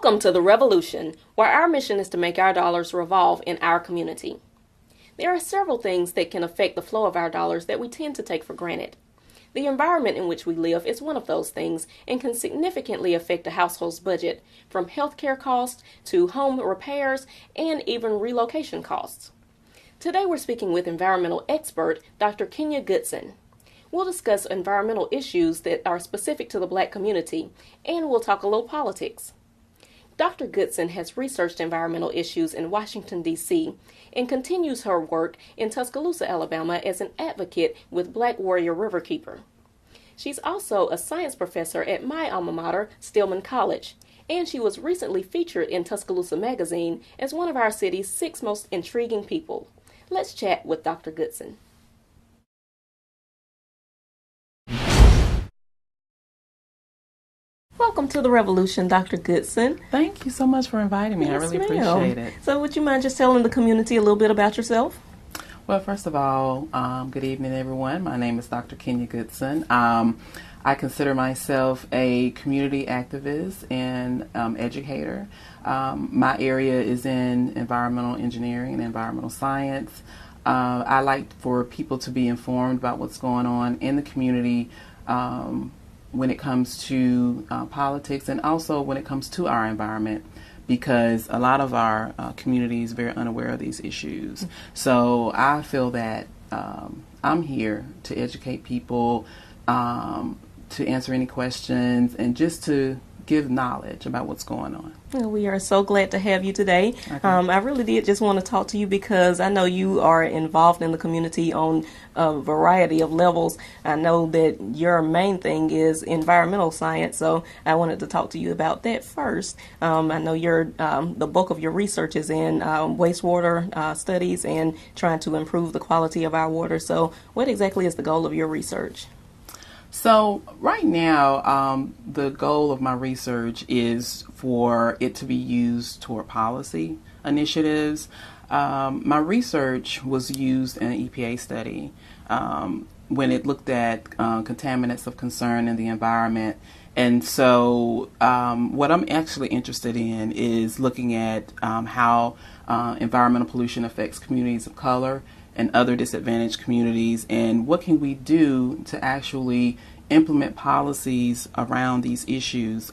Welcome to The Revolution, where our mission is to make our dollars revolve in our community. There are several things that can affect the flow of our dollars that we tend to take for granted. The environment in which we live is one of those things and can significantly affect a household's budget, from healthcare costs to home repairs and even relocation costs. Today we're speaking with environmental expert Dr. Kenya Goodson. We'll discuss environmental issues that are specific to the Black community, and we'll talk a little politics. Dr. Goodson has researched environmental issues in Washington, D.C., and continues her work in Tuscaloosa, Alabama as an advocate with Black Warrior Riverkeeper. She's also a science professor at my alma mater, Stillman College, and she was recently featured in Tuscaloosa Magazine as one of our city's 6 most intriguing people. Let's chat with Dr. Goodson. Welcome to The Revolution, Dr. Goodson. Thank you so much for inviting me. Yes, I really ma'am. appreciate it. So would you mind just telling the community a little bit about yourself? Well, first of all, good evening, everyone. My name is Dr. Kenya Goodson. I consider myself a community activist and educator. My area is in environmental engineering and environmental science. I like for people to be informed about what's going on in the community when it comes to politics, and also when it comes to our environment, because a lot of our community is very unaware of these issues. So I feel that I'm here to educate people, to answer any questions, and just to give knowledge about what's going on. Well, we are so glad to have you today. Okay. I really did just want to talk to you because I know you are involved in the community on a variety of levels. I know that your main thing is environmental science, so I wanted to talk to you about that first. I know the bulk of your research is in wastewater studies and trying to improve the quality of our water. So what exactly is the goal of your research? So right now, the goal of my research is for it to be used toward policy initiatives. My research was used in an EPA study when it looked at contaminants of concern in the environment. And so what I'm actually interested in is looking at how environmental pollution affects communities of color and other disadvantaged communities, and what can we do to actually implement policies around these issues.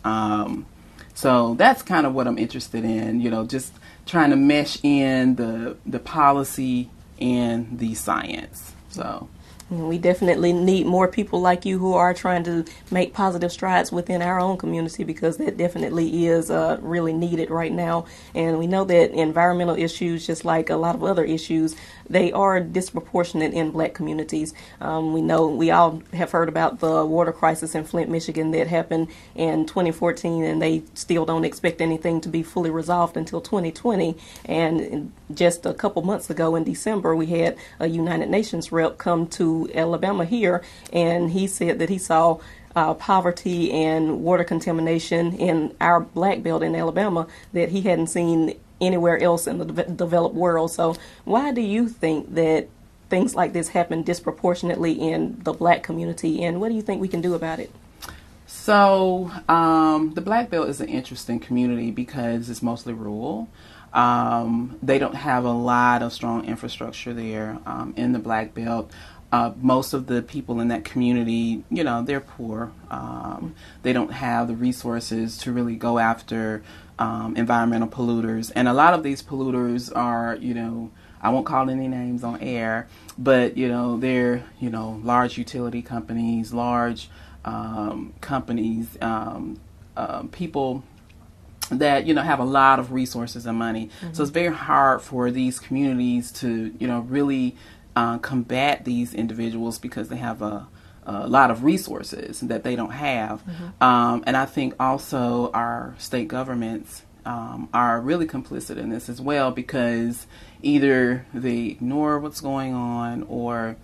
So that's kind of what I'm interested in, just trying to mesh in the policy and the science. So we definitely need more people like you who are trying to make positive strides within our own community, because that definitely is really needed right now. And we know that environmental issues, just like a lot of other issues, they are disproportionate in Black communities. We all have heard about the water crisis in Flint, Michigan that happened in 2014, and they still don't expect anything to be fully resolved until 2020. And just a couple months ago in December, we had a United Nations rep come to Alabama here, and he said that he saw poverty and water contamination in our Black Belt in Alabama that he hadn't seen anywhere else in the developed world. So why do you think that things like this happen disproportionately in the Black community, and what do you think we can do about it? So the Black Belt is an interesting community because it's mostly rural. They don't have a lot of strong infrastructure there in the Black Belt. Most of the people in that community, they're poor. They don't have the resources to really go after environmental polluters. And a lot of these polluters are, I won't call any names on air, but, they're, large utility companies, large companies, people that, have a lot of resources and money. Mm-hmm. So it's very hard for these communities to, really combat these individuals because they have a lot of resources that they don't have. Mm-hmm. And I think also our state governments are really complicit in this as well, because either they ignore what's going on, or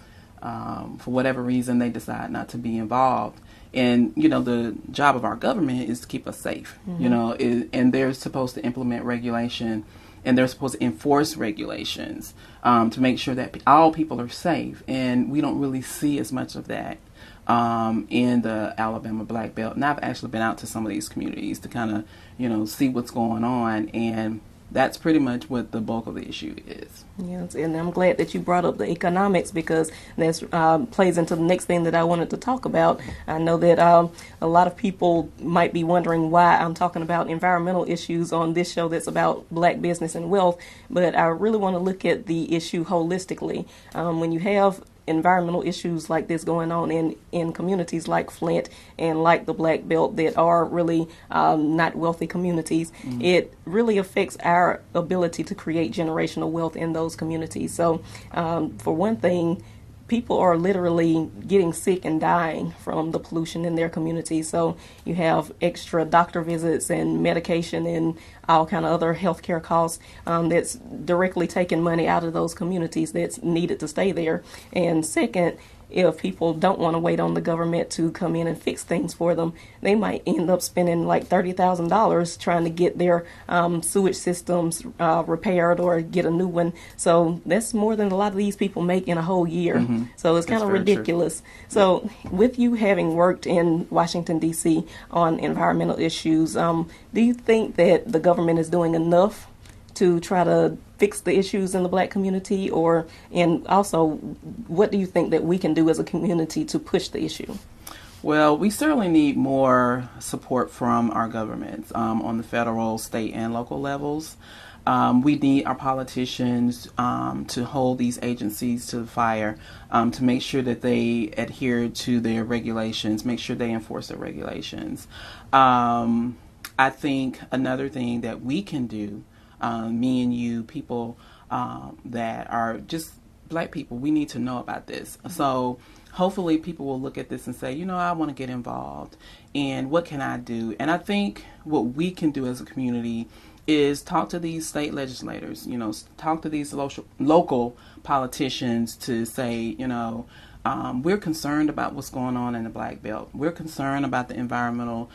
for whatever reason they decide not to be involved. And, the job of our government is to keep us safe, mm-hmm. And they're supposed to implement regulation, and they're supposed to enforce regulations to make sure that all people are safe. And we don't really see as much of that in the Alabama Black Belt. And I've actually been out to some of these communities to kind of, see what's going on. And that's pretty much what the bulk of the issue is. Yes, and I'm glad that you brought up the economics, because that's plays into the next thing that I wanted to talk about. I know that a lot of people might be wondering why I'm talking about environmental issues on this show that's about black business and wealth, but I really want to look at the issue holistically. When you have environmental issues like this going on in communities like Flint and like the Black Belt that are really not wealthy communities, it really affects our ability to create generational wealth in those communities. So for one thing, people are literally getting sick and dying from the pollution in their community. So you have extra doctor visits and medication and all kind of other healthcare costs that's directly taking money out of those communities that's needed to stay there. And second, if people don't want to wait on the government to come in and fix things for them, they might end up spending like $30,000 trying to get their sewage systems repaired or get a new one. So that's more than a lot of these people make in a whole year. So it's kind of ridiculous. True. So with you having worked in Washington, D.C. on environmental issues, do you think that the government is doing enough to try to fix the issues in the black community, and also what do you think that we can do as a community to push the issue? Well, we certainly need more support from our governments on the federal, state, and local levels. We need our politicians to hold these agencies to the fire, to make sure that they adhere to their regulations, make sure they enforce their regulations. I think another thing that we can do, me and you, people that are just black people, we need to know about this. So hopefully people will look at this and say, I want to get involved. And what can I do? And I think what we can do as a community is talk to these state legislators, talk to these local politicians to say, we're concerned about what's going on in the Black Belt. We're concerned about the environmental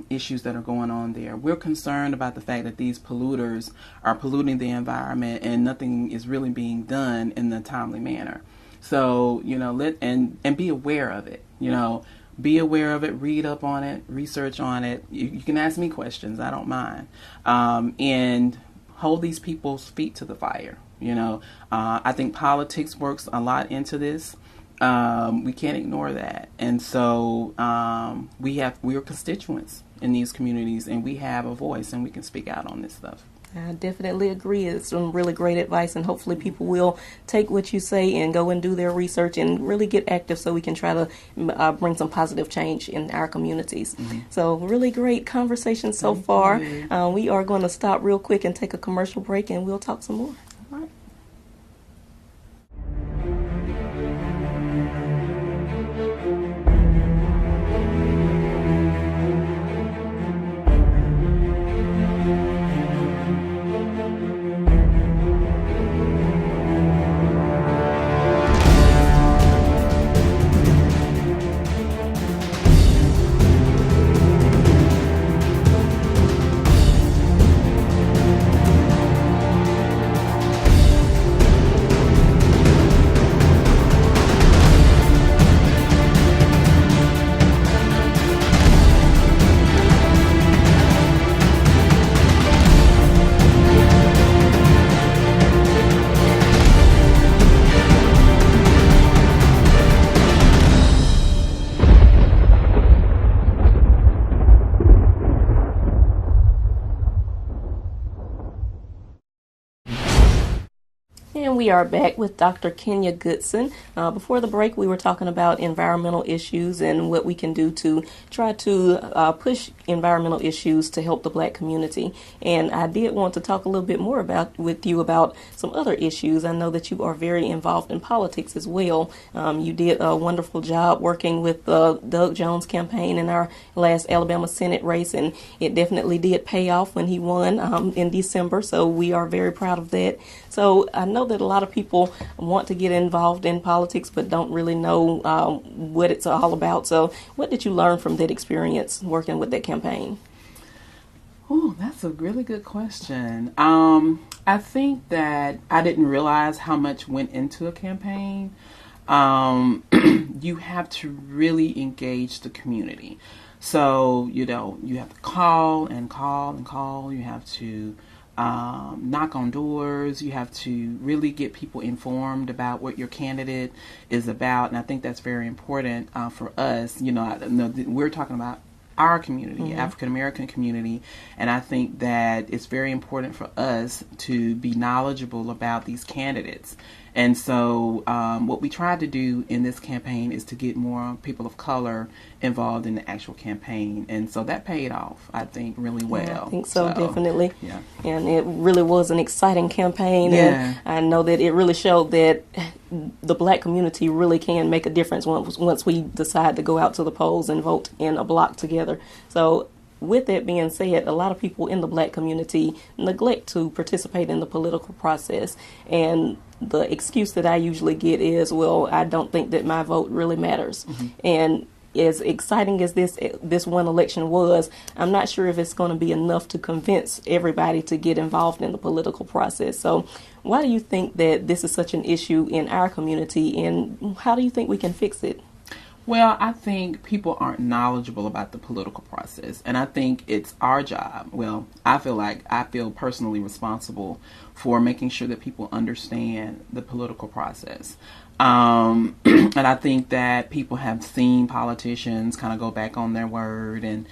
issues that are going on there. We're concerned about the fact that these polluters are polluting the environment and nothing is really being done in a timely manner. So, and be aware of it, be aware of it, read up on it, research on it. You can ask me questions, I don't mind. And hold these people's feet to the fire. I think politics works a lot into this. We can't ignore that. And so we're constituents in these communities, and we have a voice, and we can speak out on this stuff. I definitely agree. It's some really great advice, and hopefully people will take what you say and go and do their research and really get active so we can try to bring some positive change in our communities. So really great conversation so far. We are going to stop real quick and take a commercial break, and we'll talk some more. All right. And we are back with Dr. Kenya Goodson. Before the break, we were talking about environmental issues and what we can do to try to push environmental issues to help the black community. And I did want to talk a little bit more with you about some other issues. I know that you are very involved in politics as well. You did a wonderful job working with the Doug Jones campaign in our last Alabama Senate race, and it definitely did pay off when he won in December. So we are very proud of that. So I know that a lot of people want to get involved in politics but don't really know what it's all about. So what did you learn from that experience working with that campaign? Oh, that's a really good question. I think that I didn't realize how much went into a campaign. you have to really engage the community. So, you have to call and call and call. You have to knock on doors. You have to really get people informed about what your candidate is about. And I think that's very important for us. We're talking about our community, African American community, and I think that it's very important for us to be knowledgeable about these candidates. And so what we tried to do in this campaign is to get more people of color involved in the actual campaign. And so that paid off, I think, really well. Yeah, I think so, definitely. Yeah. And it really was an exciting campaign. Yeah. And I know that it really showed that the Black community really can make a difference once we decide to go out to the polls and vote in a block together. So with that being said, a lot of people in the Black community neglect to participate in the political process. And the excuse that I usually get is, well, I don't think that my vote really matters. And as exciting as this one election was, I'm not sure if it's going to be enough to convince everybody to get involved in the political process. So why do you think that this is such an issue in our community, and how do you think we can fix it? Well, I think people aren't knowledgeable about the political process, and I think it's our job. Well, I feel personally responsible for making sure that people understand the political process. And I think that people have seen politicians kind of go back on their word, and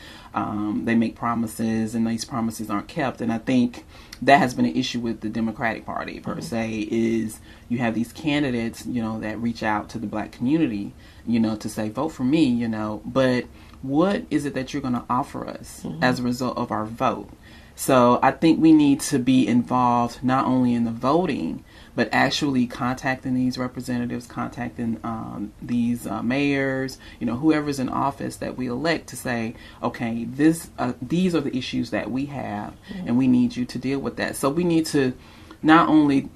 they make promises, and these promises aren't kept. And I think that has been an issue with the Democratic Party per se, is you have these candidates, that reach out to the Black community, to say, vote for me, but what is it that you're going to offer us as a result of our vote? So I think we need to be involved not only in the voting, but actually contacting these representatives, contacting these mayors, whoever's in office that we elect, to say, okay, these are the issues that we have, and we need you to deal with that. So we need to not only,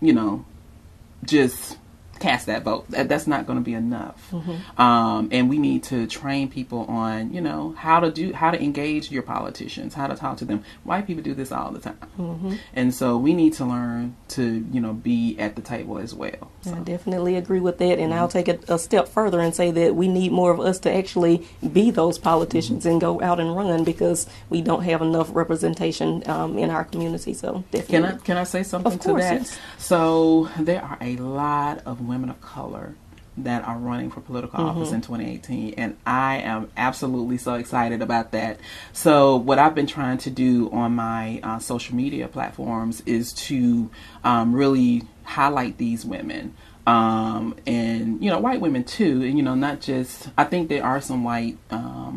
just cast that vote. That's not going to be enough. And we need to train people on, how to engage your politicians, how to talk to them. White people do this all the time. And so we need to learn to, be at the table as well. So. I definitely agree with that. And I'll take it a step further and say that we need more of us to actually be those politicians and go out and run, because we don't have enough representation in our community. So definitely. Can I say something to that? Yes. So there are a lot of women of color that are running for political office in 2018, and I am absolutely so excited about that. So what I've been trying to do on my social media platforms is to really highlight these women, and white women too, and not just, I think there are some white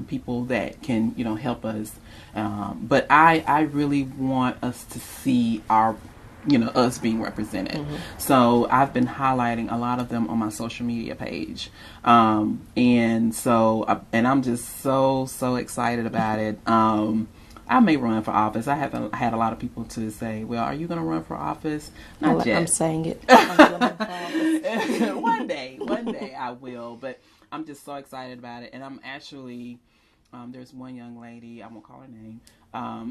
people that can help us, but I really want us to see our us being represented. So I've been highlighting a lot of them on my social media page. And I'm just so excited about it. I may run for office. I haven't had a lot of people to say, well, are you going to run for office? Not yet. I'm saying it. One day I will, but I'm just so excited about it. And I'm actually, there's one young lady, I won't call her name,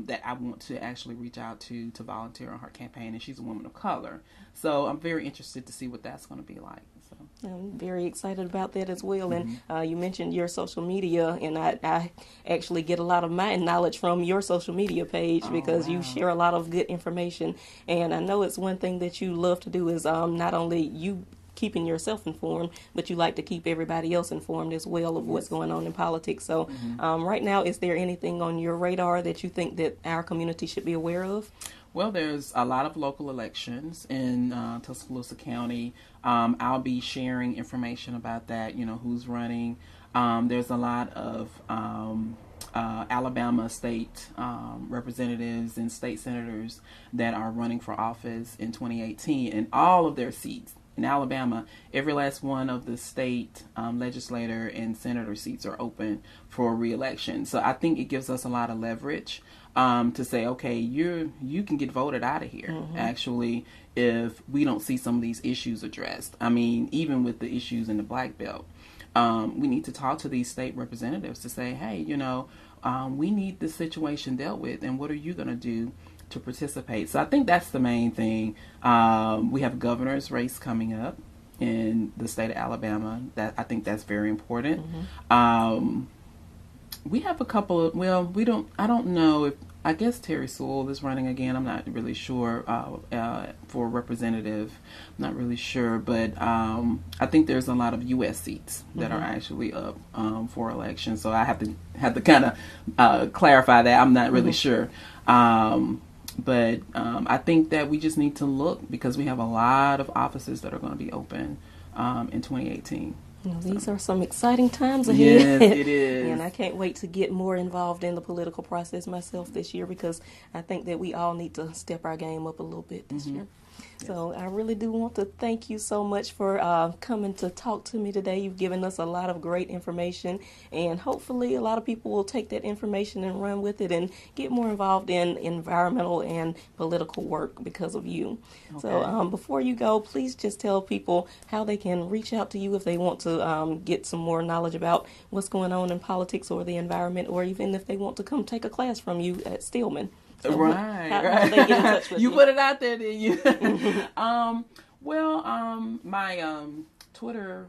that I want to actually reach out to volunteer on her campaign, and she's a woman of color. So I'm very interested to see what that's going to be like. So I'm very excited about that as well. And you mentioned your social media, and I actually get a lot of my knowledge from your social media page, because you share a lot of good information. And I know it's one thing that you love to do is not only you keeping yourself informed, but you like to keep everybody else informed as well of what's going on in politics. So right now, is there anything on your radar that you think that our community should be aware of? Well, there's a lot of local elections in Tuscaloosa County. I'll be sharing information about that, who's running. There's a lot of Alabama state representatives and state senators that are running for office in 2018, and all of their seats in Alabama, every last one of the state legislator and senator seats are open for re-election. So I think it gives us a lot of leverage to say, okay, you can get voted out of here, actually, if we don't see some of these issues addressed. I mean, even with the issues in the Black Belt, we need to talk to these state representatives to say, hey, we need this situation dealt with, and what are you going to do to participate? So I think that's the main thing. We have a governor's race coming up in the state of Alabama. That I think that's very important. We have a couple of, I don't know if, I guess Terry Sewell is running again. I'm not really sure for representative. I'm not really sure, but I think there's a lot of U.S. seats that are actually up for election. So I have to kind of clarify that. I'm not really sure. But I think that we just need to look, because we have a lot of offices that are going to be open in 2018. These are some exciting times ahead. Yes, it is. And I can't wait to get more involved in the political process myself this year, because I think that we all need to step our game up a little bit this year. Yes. So I really do want to thank you so much for coming to talk to me today. You've given us a lot of great information, and hopefully a lot of people will take that information and run with it and get more involved in environmental and political work because of you. Okay. So before you go, please just tell people how they can reach out to you if they want to get some more knowledge about what's going on in politics or the environment, or even if they want to come take a class from you at Stillman. So right. How they get in touch with you? Put it out there, didn't you? My Twitter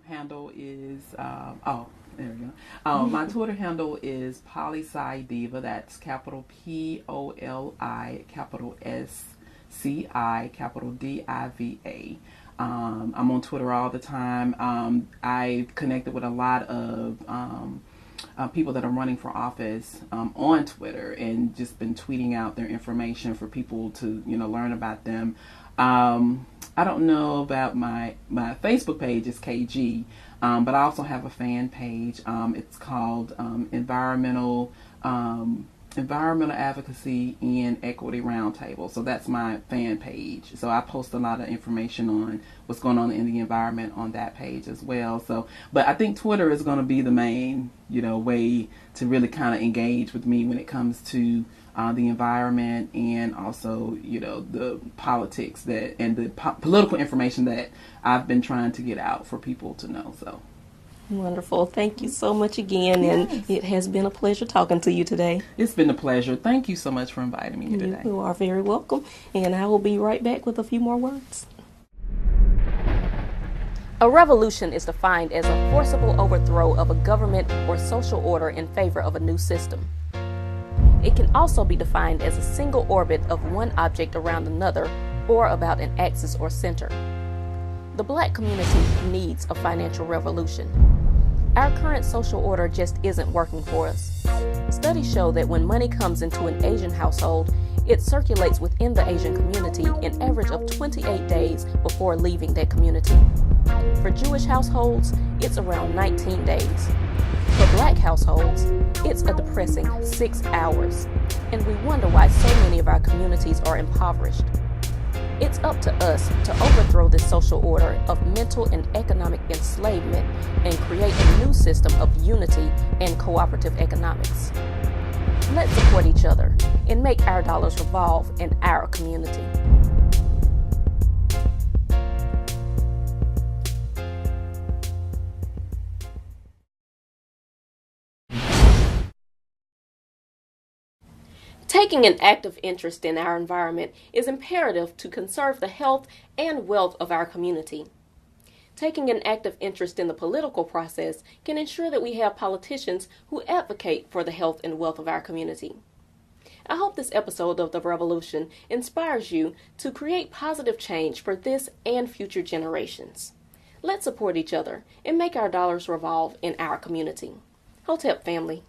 handle is there we go. My Twitter handle is Poli-Sci Diva. That's capital P-O-L-I, capital S-C-I, capital D-I-V-A. I'm on Twitter all the time. I've connected with a lot of people that are running for office on Twitter, and just been tweeting out their information for people to learn about them. I don't know about my Facebook page is KG, but I also have a fan page. It's called Environmental Advocacy and Equity Roundtable. So that's my fan page. So I post a lot of information on what's going on in the environment on that page as well. So, but I think Twitter is going to be the main, way to really kind of engage with me when it comes to the environment, and also, the politics and the political information that I've been trying to get out for people to know. So. Wonderful. Thank you so much again, and it has been a pleasure talking to you today. It's been a pleasure. Thank you so much for inviting me today. You are very welcome, and I will be right back with a few more words. A revolution is defined as a forcible overthrow of a government or social order in favor of a new system. It can also be defined as a single orbit of one object around another, or about an axis or center. The Black community needs a financial revolution. Our current social order just isn't working for us. Studies show that when money comes into an Asian household, it circulates within the Asian community an average of 28 days before leaving that community. For Jewish households, it's around 19 days. For Black households, it's a depressing 6 hours, and we wonder why so many of our communities are impoverished. It's up to us to overthrow this social order of mental and economic enslavement and create a new system of unity and cooperative economics. Let's support each other and make our dollars revolve in our community. Taking an active interest in our environment is imperative to conserve the health and wealth of our community. Taking an active interest in the political process can ensure that we have politicians who advocate for the health and wealth of our community. I hope this episode of The Revolution inspires you to create positive change for this and future generations. Let's support each other and make our dollars revolve in our community. Hotep family.